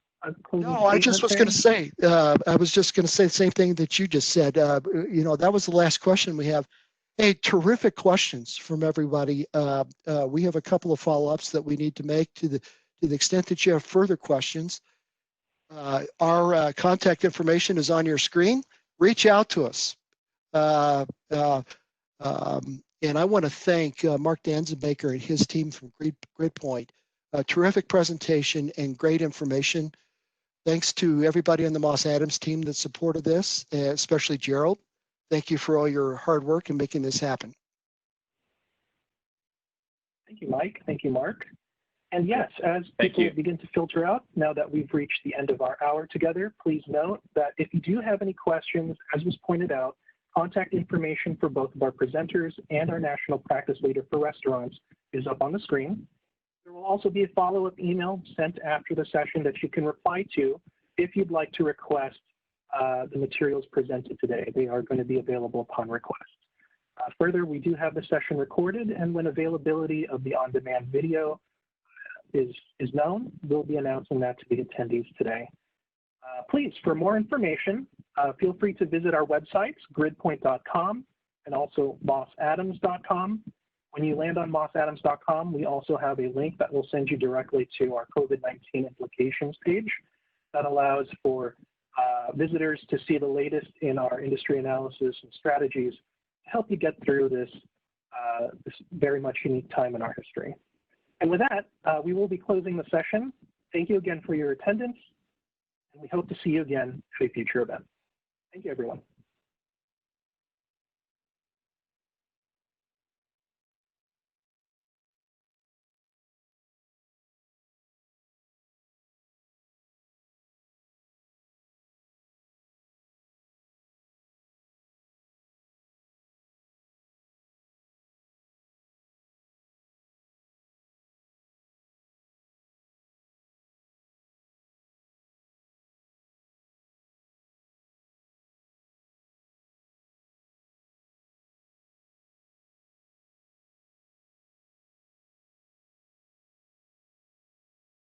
closing statement? No, I just was going to say, the same thing that you just said. That was the last question we have. Hey, terrific questions from everybody. We have a couple of follow-ups that we need to make to the extent that you have further questions. Our contact information is on your screen. Reach out to us. And I want to thank Mark Danzenbaker and his team from Gridpoint. A terrific presentation and great information. Thanks to everybody on the Moss Adams team that supported this, especially Gerald. Thank you for all your hard work in making this happen. Thank you, Mike. Thank you, Mark. And yes, as people begin to filter out, now that we've reached the end of our hour together, please note that if you do have any questions, as was pointed out, contact information for both of our presenters and our national practice leader for restaurants is up on the screen. There will also be a follow-up email sent after the session that you can reply to if you'd like to request the materials presented today. They are going to be available upon request. Further, we do have the session recorded, and when availability of the on-demand video is known, we'll be announcing that to the attendees today. Please, for more information, feel free to visit our websites, gridpoint.com and also mossadams.com. When you land on mossadams.com, we also have a link that will send you directly to our COVID-19 implications page that allows for visitors to see the latest in our industry analysis and strategies to help you get through this very much unique time in our history. And with that, we will be closing the session. Thank you again for your attendance, and we hope to see you again at a future event. Thank you, everyone.